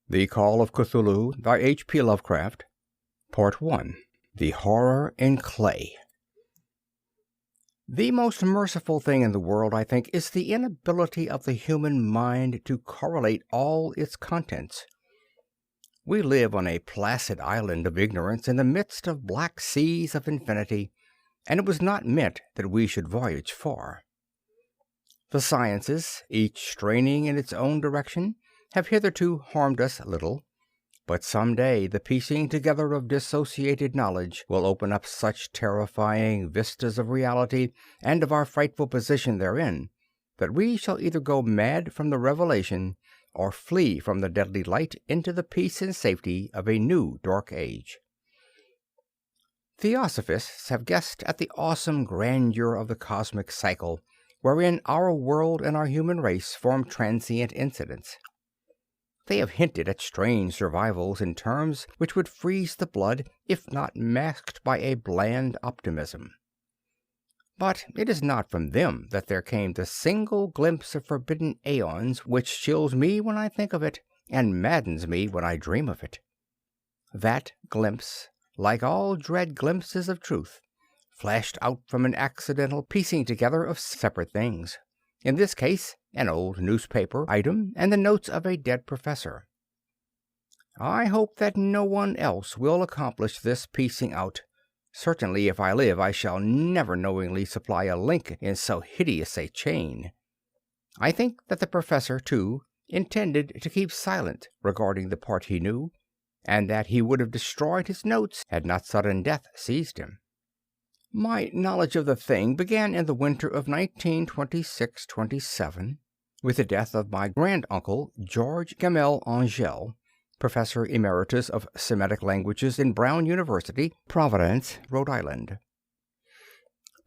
The Call of Cthulhu by H.P. Lovecraft. Part 1. The Horror in Clay. The most merciful thing in the world, I think, is the inability of the human mind to correlate all its contents. We live on a placid island of ignorance in the midst of black seas of infinity, and it was not meant that we should voyage far. The sciences, each straining in its own direction, have hitherto harmed us little, but some day the piecing together of dissociated knowledge will open up such terrifying vistas of reality and of our frightful position therein, that we shall either go mad from the revelation or flee from the deadly light into the peace and safety of a new dark age. Theosophists have guessed at the awesome grandeur of the cosmic cycle, wherein our world and our human race form transient incidents. They have hinted at strange survivals in terms which would freeze the blood if not masked by a bland optimism. But it is not from them that there came the single glimpse of forbidden eons which chills me when I think of it, and maddens me when I dream of it. That glimpse, like all dread glimpses of truth, flashed out from an accidental piecing together of separate things. In this case, an old newspaper item and the notes of a dead professor. I hope that no one else will accomplish this piecing out. Certainly, if I live, I shall never knowingly supply a link in so hideous a chain. I think that the professor, too, intended to keep silent regarding the part he knew, and that he would have destroyed his notes had not sudden death seized him. My knowledge of the thing began in the winter of 1926-27, with the death of my granduncle, George Gamel Angel, Professor Emeritus of Semitic Languages in Brown University, Providence, Rhode Island.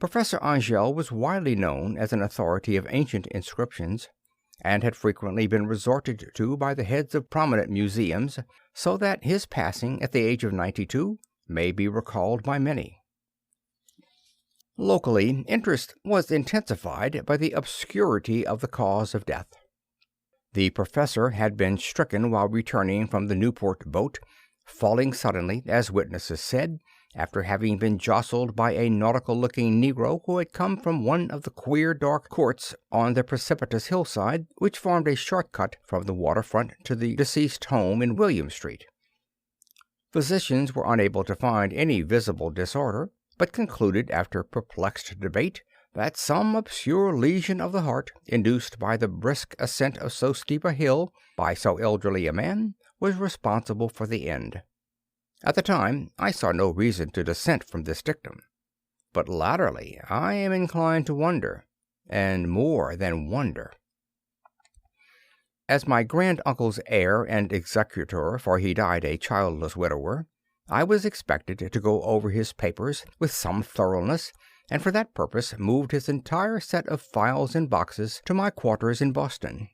Professor Angel was widely known as an authority of ancient inscriptions, and had frequently been resorted to by the heads of prominent museums, so that his passing at the age of 92 may be recalled by many. Locally, interest was intensified by the obscurity of the cause of death. The professor had been stricken while returning from the Newport boat, falling suddenly, as witnesses said, after having been jostled by a nautical-looking negro who had come from one of the queer dark courts on the precipitous hillside which formed a short-cut from the waterfront to the deceased home in William Street. Physicians were unable to find any visible disorder, but concluded, after perplexed debate, that some obscure lesion of the heart, induced by the brisk ascent of so steep a hill by so elderly a man, was responsible for the end. At the time I saw no reason to dissent from this dictum, but latterly I am inclined to wonder, and more than wonder. As my granduncle's heir and executor, for he died a childless widower, I was expected to go over his papers with some thoroughness, and for that purpose moved his entire set of files and boxes to my quarters in Boston.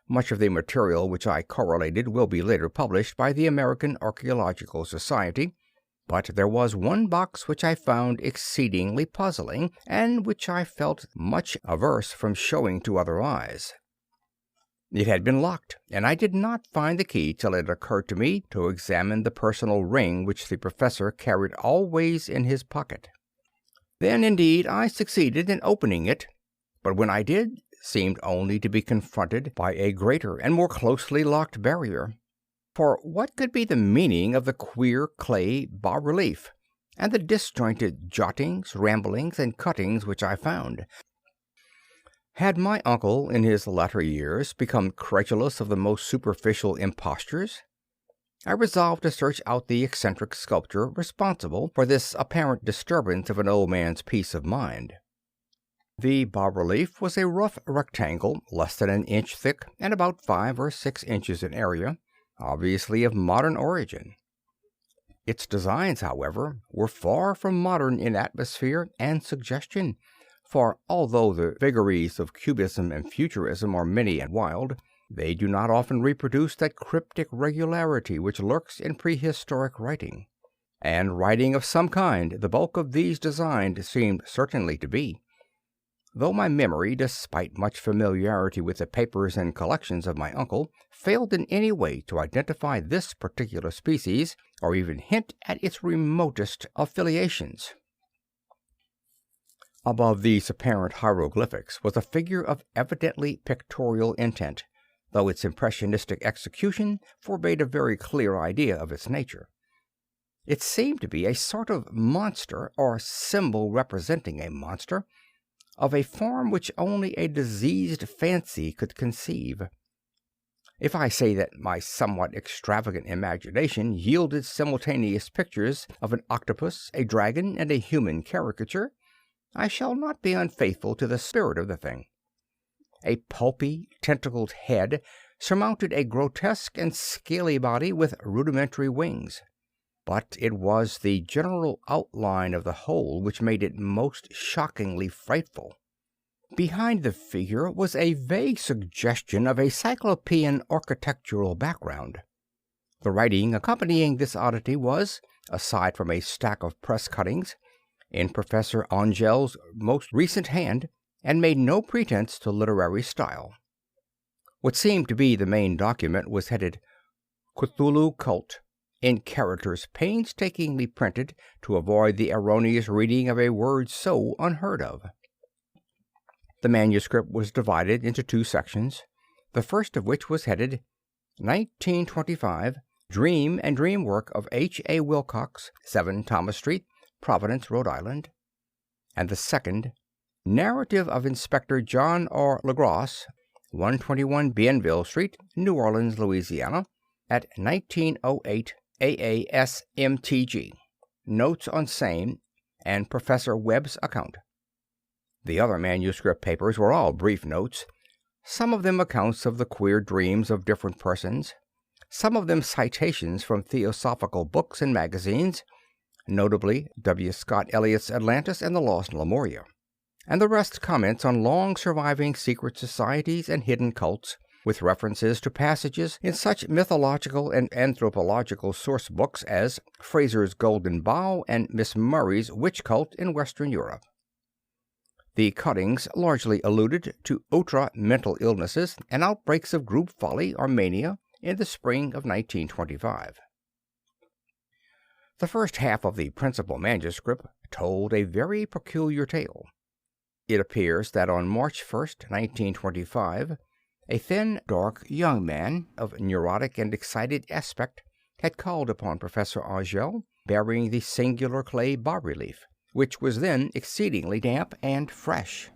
Much of the material which I correlated will be later published by the American Archaeological Society, but there was one box which I found exceedingly puzzling, and which I felt much averse from showing to other eyes. It had been locked, and I did not find the key till it occurred to me to examine the personal ring which the professor carried always in his pocket. Then, indeed, I succeeded in opening it, but when I did, seemed only to be confronted by a greater and more closely locked barrier. For what could be the meaning of the queer clay bas-relief, and the disjointed jottings, ramblings, and cuttings which I found? Had my uncle, in his latter years, become credulous of the most superficial impostures? I resolved to search out the eccentric sculptor responsible for this apparent disturbance of an old man's peace of mind. The bas-relief was a rough rectangle, less than an inch thick and about 5 or 6 inches in area, obviously of modern origin. Its designs, however, were far from modern in atmosphere and suggestion, for although the vagaries of cubism and futurism are many and wild, they do not often reproduce that cryptic regularity which lurks in prehistoric writing. And writing of some kind the bulk of these designs seemed certainly to be. Though my memory, despite much familiarity with the papers and collections of my uncle, failed in any way to identify this particular species, or even hint at its remotest affiliations. Above these apparent hieroglyphics was a figure of evidently pictorial intent, though its impressionistic execution forbade a very clear idea of its nature. It seemed to be a sort of monster, or symbol representing a monster, of a form which only a diseased fancy could conceive. If I say that my somewhat extravagant imagination yielded simultaneous pictures of an octopus, a dragon, and a human caricature, I shall not be unfaithful to the spirit of the thing. A pulpy, tentacled head surmounted a grotesque and scaly body with rudimentary wings. But it was the general outline of the whole which made it most shockingly frightful. Behind the figure was a vague suggestion of a cyclopean architectural background. The writing accompanying this oddity was, aside from a stack of press cuttings, in Professor Angel's most recent hand, and made no pretense to literary style. What seemed to be the main document was headed Cthulhu Cult, in characters painstakingly printed to avoid the erroneous reading of a word so unheard of. The manuscript was divided into two sections, the first of which was headed 1925, Dream and Dream Work of H.A. Wilcox, 7 Thomas Street, Providence, Rhode Island, and the second, Narrative of Inspector John R. LaGrosse, 121 Bienville Street, New Orleans, Louisiana, at 1908 AASMTG, Notes on Same, and Professor Webb's account. The other manuscript papers were all brief notes, some of them accounts of the queer dreams of different persons, some of them citations from theosophical books and magazines, notably W. Scott Eliot's Atlantis and the Lost Lemuria, and the rest comments on long-surviving secret societies and hidden cults, with references to passages in such mythological and anthropological source books as Fraser's Golden Bough and Miss Murray's Witch Cult in Western Europe. The cuttings largely alluded to outre mental illnesses and outbreaks of group folly or mania in the spring of 1925. The first half of the principal manuscript told a very peculiar tale. It appears that on March 1st, 1925, a thin, dark young man of neurotic and excited aspect had called upon Professor Angel, bearing the singular clay bas-relief, which was then exceedingly damp and fresh.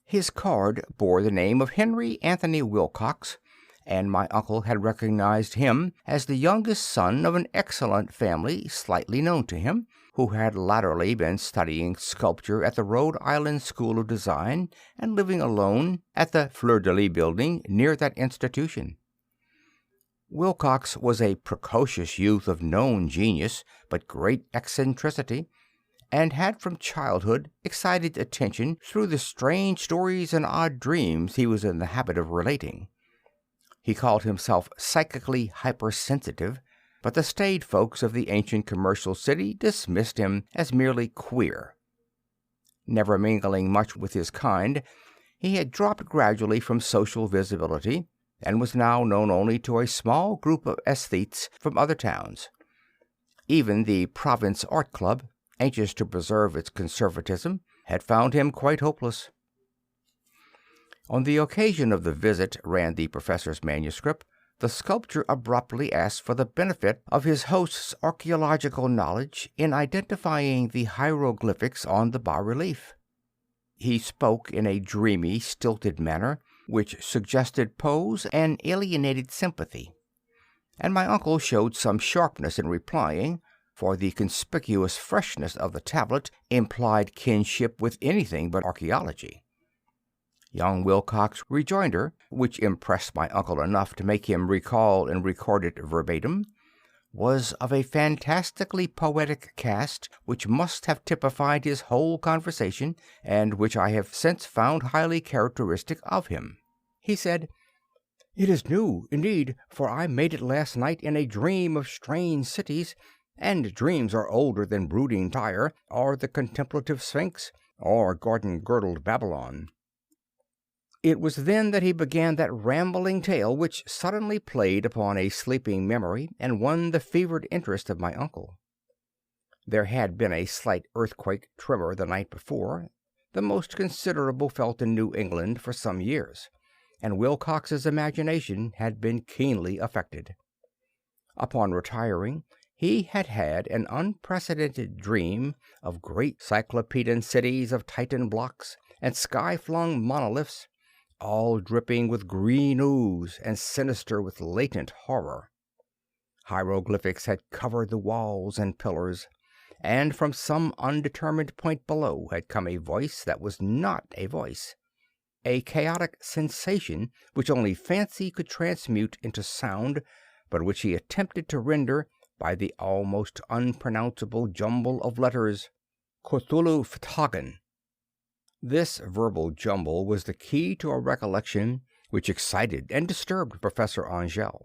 His card bore the name of Henry Anthony Wilcox, and my uncle had recognized him as the youngest son of an excellent family slightly known to him, who had latterly been studying sculpture at the Rhode Island School of Design and living alone at the Fleur-de-Lis building near that institution. Wilcox was a precocious youth of known genius but great eccentricity, and had from childhood excited attention through the strange stories and odd dreams he was in the habit of relating. He called himself psychically hypersensitive, but the staid folks of the ancient commercial city dismissed him as merely queer. Never mingling much with his kind, he had dropped gradually from social visibility, and was now known only to a small group of aesthetes from other towns. Even the Province Art Club, anxious to preserve its conservatism, had found him quite hopeless. On the occasion of the visit, ran the professor's manuscript, the sculptor abruptly asked for the benefit of his host's archaeological knowledge in identifying the hieroglyphics on the bas-relief. He spoke in a dreamy, stilted manner, which suggested pose and alienated sympathy, and my uncle showed some sharpness in replying, for the conspicuous freshness of the tablet implied kinship with anything but archaeology. Young Wilcox's rejoinder, which impressed my uncle enough to make him recall and record it verbatim, was of a fantastically poetic cast which must have typified his whole conversation, and which I have since found highly characteristic of him. He said, "It is new, indeed, for I made it last night in a dream of strange cities, and dreams are older than brooding Tyre or the contemplative Sphinx, or garden-girdled Babylon. It was then that he began that rambling tale which suddenly played upon a sleeping memory and won the fevered interest of my uncle. There had been a slight earthquake tremor the night before, the most considerable felt in New England for some years, and Wilcox's imagination had been keenly affected. Upon retiring, he had had an unprecedented dream of great cyclopean cities of Titan blocks and sky-flung monoliths, all dripping with green ooze and sinister with latent horror. Hieroglyphics had covered the walls and pillars, and from some undetermined point below had come a voice that was not a voice, a chaotic sensation which only fancy could transmute into sound, but which he attempted to render by the almost unpronounceable jumble of letters, Cthulhu Ftagan. This verbal jumble was the key to a recollection which excited and disturbed Professor Angell.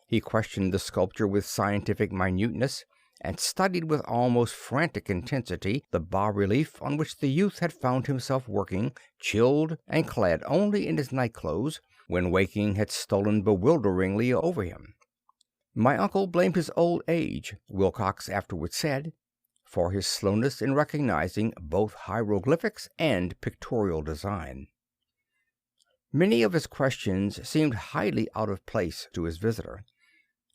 He questioned the sculpture with scientific minuteness, and studied with almost frantic intensity the bas-relief on which the youth had found himself working, chilled and clad only in his night-clothes, when waking had stolen bewilderingly over him. My uncle blamed his old age, Wilcox afterward said, for his slowness in recognizing both hieroglyphics and pictorial design. Many of his questions seemed highly out of place to his visitor,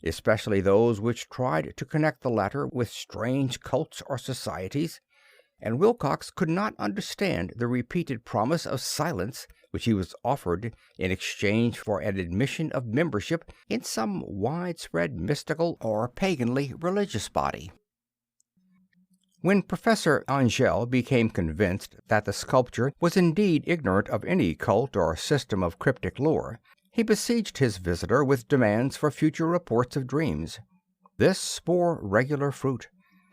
especially those which tried to connect the latter with strange cults or societies, and Wilcox could not understand the repeated promise of silence which he was offered in exchange for an admission of membership in some widespread mystical or paganly religious body. When Professor Angell became convinced that the sculptor was indeed ignorant of any cult or system of cryptic lore, he besieged his visitor with demands for future reports of dreams. This bore regular fruit,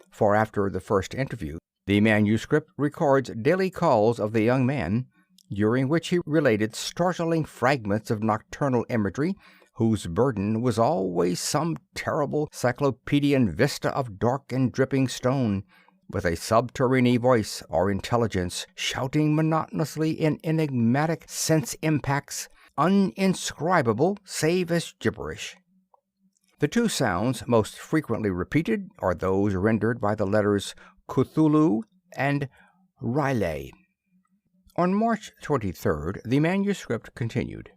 for after the first interview, the manuscript records daily calls of the young man, during which he related startling fragments of nocturnal imagery whose burden was always some terrible cyclopean vista of dark and dripping stone, with a subterranean voice or intelligence shouting monotonously in enigmatic sense impacts, uninscribable save as gibberish. The two sounds most frequently repeated are those rendered by the letters Cthulhu and Riley. On March 23rd, the manuscript continued.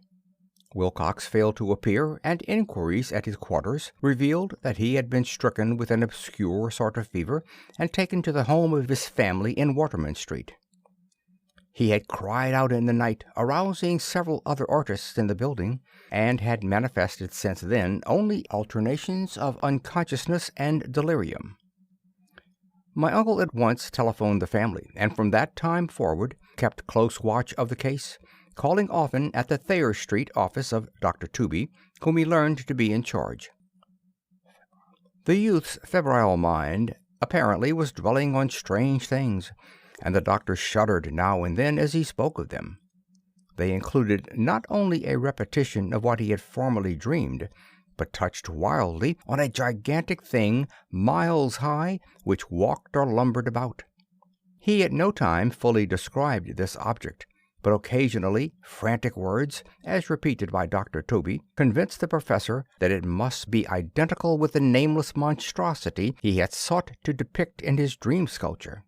Wilcox failed to appear, and inquiries at his quarters revealed that he had been stricken with an obscure sort of fever and taken to the home of his family in Waterman Street. He had cried out in the night, arousing several other artists in the building, and had manifested since then only alternations of unconsciousness and delirium. My uncle at once telephoned the family, and from that time forward kept close watch of the case, calling often at the Thayer Street office of Dr. Tooby, whom he learned to be in charge. The youth's febrile mind apparently was dwelling on strange things, and the doctor shuddered now and then as he spoke of them. They included not only a repetition of what he had formerly dreamed, but touched wildly on a gigantic thing miles high which walked or lumbered about. He at no time fully described this object, but occasionally frantic words, as repeated by Dr. Tooby, convinced the professor that it must be identical with the nameless monstrosity he had sought to depict in his dream sculpture.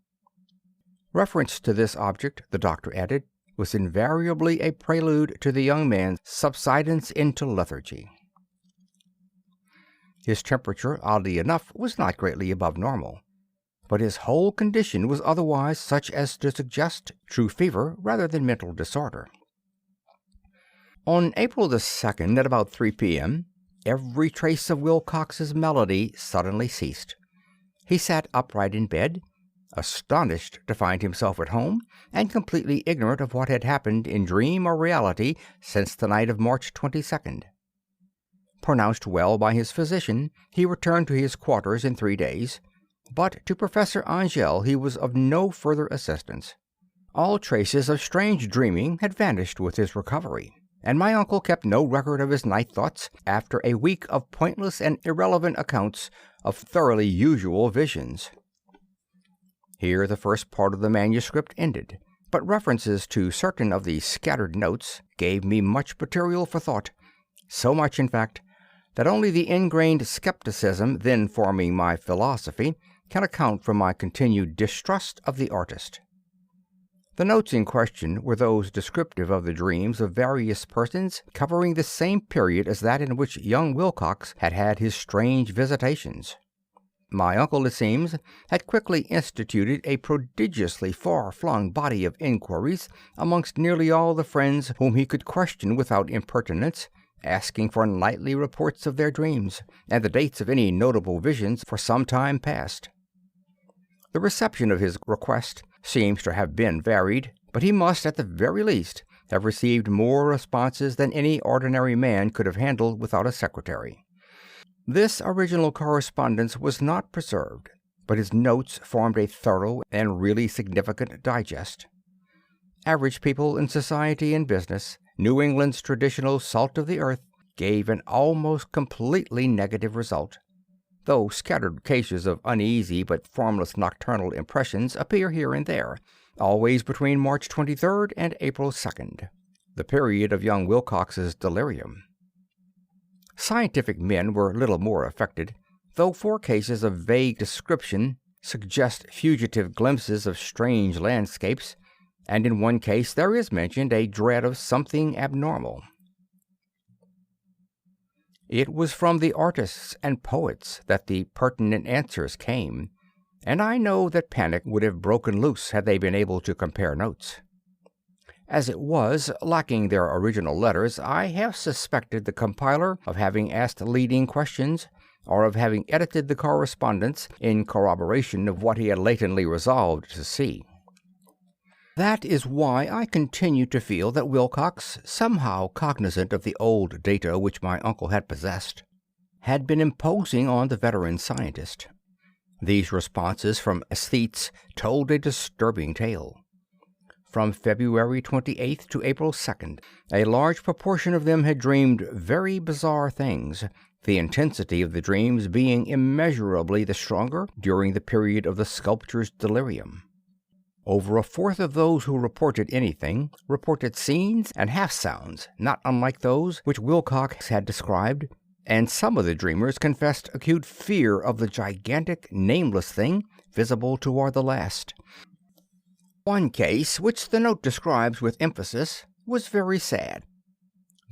Reference to this object, the doctor added, was invariably a prelude to the young man's subsidence into lethargy. His temperature, oddly enough, was not greatly above normal, but his whole condition was otherwise such as to suggest true fever rather than mental disorder. On April the 2nd, at about 3 p.m., every trace of Wilcox's malady suddenly ceased. He sat upright in bed, astonished to find himself at home, and completely ignorant of what had happened in dream or reality since the night of March 22nd. Pronounced well by his physician, he returned to his quarters in 3 days, but to Professor Angell he was of no further assistance. All traces of strange dreaming had vanished with his recovery, and my uncle kept no record of his night thoughts after a week of pointless and irrelevant accounts of thoroughly usual visions. Here the first part of the manuscript ended, but references to certain of the scattered notes gave me much material for thought, so much, in fact, that only the ingrained skepticism then forming my philosophy can account for my continued distrust of the artist. The notes in question were those descriptive of the dreams of various persons covering the same period as that in which young Wilcox had had his strange visitations. My uncle, it seems, had quickly instituted a prodigiously far-flung body of inquiries amongst nearly all the friends whom he could question without impertinence, asking for nightly reports of their dreams, and the dates of any notable visions for some time past. The reception of his request seems to have been varied, but he must, at the very least, have received more responses than any ordinary man could have handled without a secretary. This original correspondence was not preserved, but his notes formed a thorough and really significant digest. Average people in society and business, New England's traditional salt of the earth, gave an almost completely negative result, though scattered cases of uneasy but formless nocturnal impressions appear here and there, always between March 23rd and April 2nd, the period of young Wilcox's delirium. Scientific men were little more affected, though 4 cases of vague description suggest fugitive glimpses of strange landscapes, and in one case there is mentioned a dread of something abnormal. It was from the artists and poets that the pertinent answers came, and I know that panic would have broken loose had they been able to compare notes. As it was, lacking their original letters, I have suspected the compiler of having asked leading questions, or of having edited the correspondence in corroboration of what he had latently resolved to see. That is why I continue to feel that Wilcox, somehow cognizant of the old data which my uncle had possessed, had been imposing on the veteran scientist. These responses from aesthetes told a disturbing tale. From February 28th to April 2nd, a large proportion of them had dreamed very bizarre things, the intensity of the dreams being immeasurably the stronger during the period of the sculptor's delirium. Over a fourth of those who reported anything reported scenes and half-sounds not unlike those which Wilcox had described, and some of the dreamers confessed acute fear of the gigantic, nameless thing visible toward the last. One case, which the note describes with emphasis, was very sad.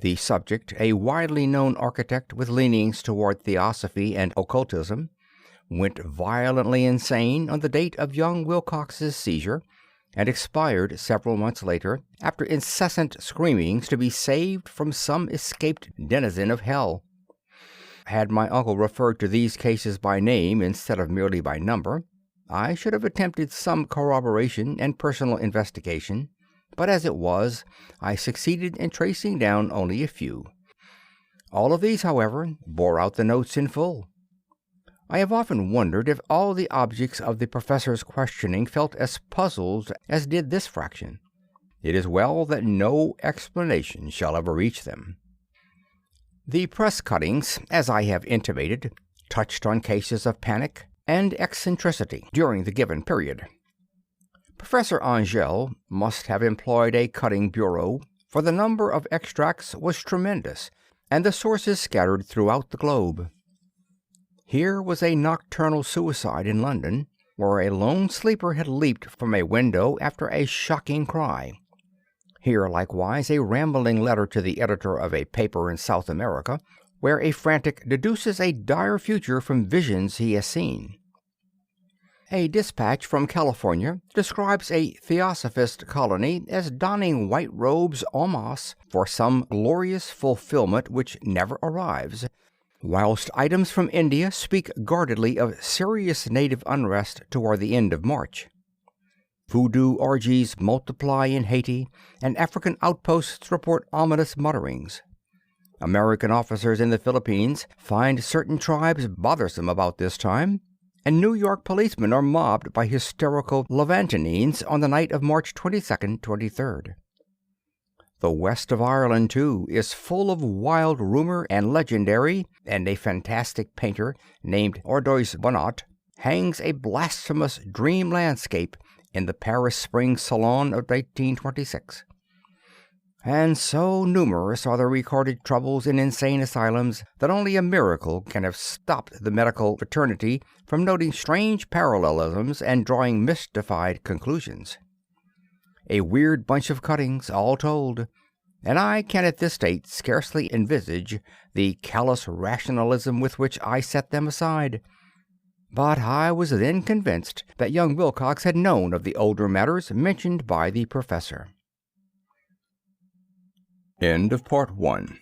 The subject, a widely known architect with leanings toward theosophy and occultism, went violently insane on the date of young Wilcox's seizure, and expired several months later, after incessant screamings to be saved from some escaped denizen of hell. Had my uncle referred to these cases by name instead of merely by number, I should have attempted some corroboration and personal investigation, but as it was, I succeeded in tracing down only a few. All of these, however, bore out the notes in full. I have often wondered if all the objects of the professor's questioning felt as puzzled as did this fraction. It is well that no explanation shall ever reach them. The press cuttings, as I have intimated, touched on cases of panic and eccentricity during the given period. Professor Angell must have employed a cutting bureau, for the number of extracts was tremendous, and the sources scattered throughout the globe. Here was a nocturnal suicide in London, where a lone sleeper had leaped from a window after a shocking cry. Here, likewise, a rambling letter to the editor of a paper in South America, where a frantic deduces a dire future from visions he has seen. A dispatch from California describes a theosophist colony as donning white robes en masse for some glorious fulfillment which never arrives, whilst items from India speak guardedly of serious native unrest toward the end of March. Voodoo orgies multiply in Haiti, and African outposts report ominous mutterings. American officers in the Philippines find certain tribes bothersome about this time, and New York policemen are mobbed by hysterical Levantines on the night of March 22nd, 23rd. The west of Ireland, too, is full of wild rumor and legendary, and a fantastic painter named Ordois Bonat hangs a blasphemous dream landscape in the Paris Spring Salon of 1826. And so numerous are the recorded troubles in insane asylums that only a miracle can have stopped the medical fraternity from noting strange parallelisms and drawing mystified conclusions. A weird bunch of cuttings, all told, and I can at this date scarcely envisage the callous rationalism with which I set them aside. But I was then convinced that young Wilcox had known of the older matters mentioned by the professor. End of Part 1.